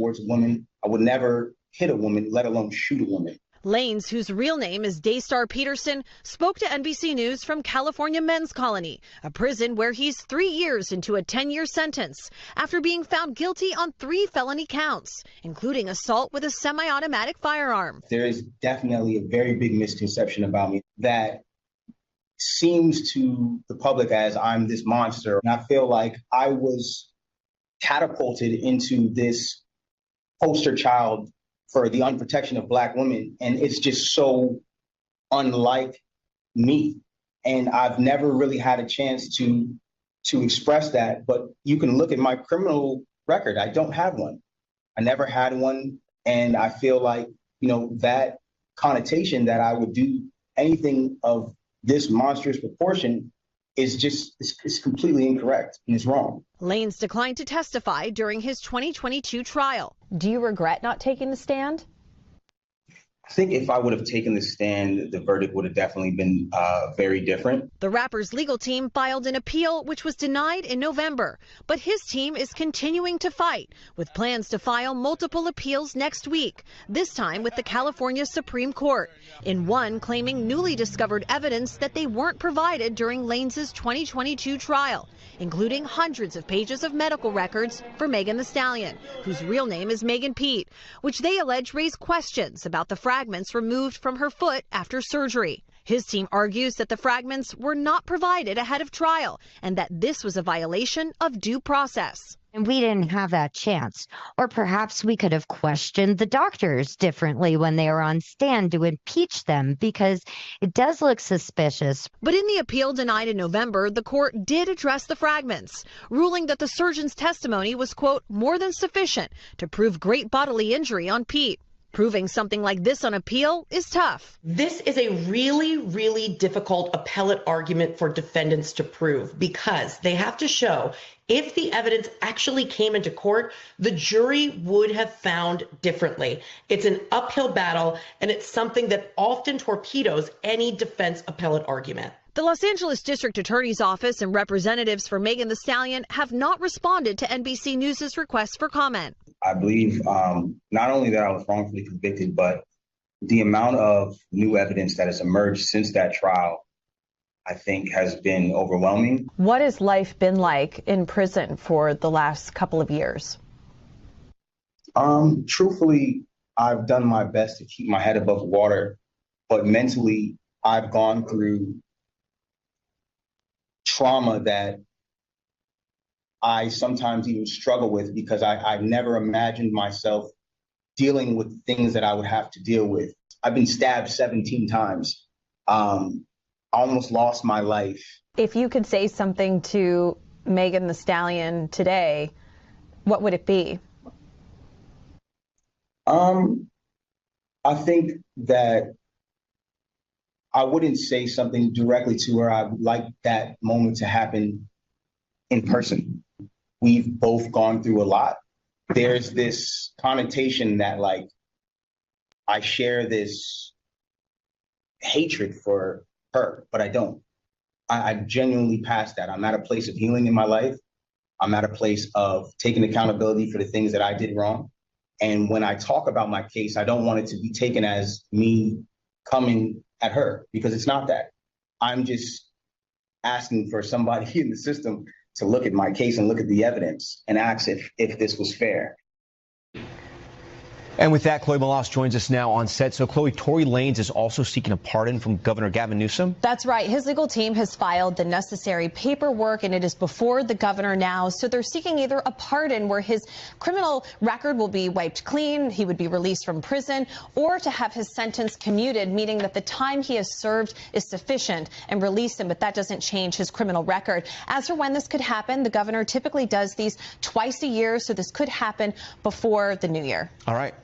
towards a woman. I would never hit a woman, let alone shoot a woman. Lanez, whose real name is Daystar Peterson, spoke to NBC News from California Men's Colony, a prison where he's 3 years into a 10-year sentence after being found guilty on 3 felony counts, including assault with a semi-automatic firearm. There is definitely a very big misconception about me that seems to the public as I'm this monster. And I feel like I was catapulted into this poster child for the unprotection of Black women. And it's just so unlike me. And I've never really had a chance to express that. But you can look at my criminal record. I don't have one. I never had one. And I feel like, that connotation that I would do anything of this monstrous proportion is completely incorrect and it's wrong. Lanez declined to testify during his 2022 trial. Do you regret not taking the stand? I think if I would have taken the stand, the verdict would have definitely been very different. The rapper's legal team filed an appeal, which was denied in November. But his team is continuing to fight, with plans to file multiple appeals next week, this time with the California Supreme Court, in one claiming newly discovered evidence that they weren't provided during Lanez's 2022 trial, including hundreds of pages of medical records for Megan Thee Stallion, whose real name is Megan Pete, which they allege raise questions about the fragments removed from her foot after surgery. His team argues that the fragments were not provided ahead of trial and that this was a violation of due process. And we didn't have that chance. Or perhaps we could have questioned the doctors differently when they were on stand to impeach them, because it does look suspicious. But in the appeal denied in November, the court did address the fragments, ruling that the surgeon's testimony was, quote, more than sufficient to prove great bodily injury on Pete. Proving something like this on appeal is tough. This is a really, really difficult appellate argument for defendants to prove, because they have to show if the evidence actually came into court, the jury would have found differently. It's an uphill battle, and it's something that often torpedoes any defense appellate argument. The Los Angeles District Attorney's Office and representatives for Megan Thee Stallion have not responded to NBC News' request for comment. I believe not only that I was wrongfully convicted, but the amount of new evidence that has emerged since that trial, I think, has been overwhelming. What has life been like in prison for the last couple of years? Truthfully, I've done my best to keep my head above water, but mentally, I've gone through trauma that I sometimes even struggle with, because I never imagined myself dealing with things that I would have to deal with. I've been stabbed 17 times. I almost lost my life. If you could say something to Megan Thee Stallion today, what would it be? I think that I wouldn't say something directly to her. I'd like that moment to happen in person. We've both gone through a lot. There's this connotation that, like, I share this hatred for her, but I don't. I genuinely passed that. I'm at a place of healing in my life. I'm at a place of taking accountability for the things that I did wrong. And when I talk about my case, I don't want it to be taken as me coming at her, because it's not that. I'm just asking for somebody in the system to look at my case and look at the evidence and ask if this was fair. And with that, Chloe Malas joins us now on set. So, Chloe, Tory Lanez is also seeking a pardon from Governor Gavin Newsom? That's right. His legal team has filed the necessary paperwork, and it is before the governor now. So they're seeking either a pardon where his criminal record will be wiped clean, he would be released from prison, or to have his sentence commuted, meaning that the time he has served is sufficient, and release him, but that doesn't change his criminal record. As for when this could happen, the governor typically does these twice a year, so this could happen before the new year. All right.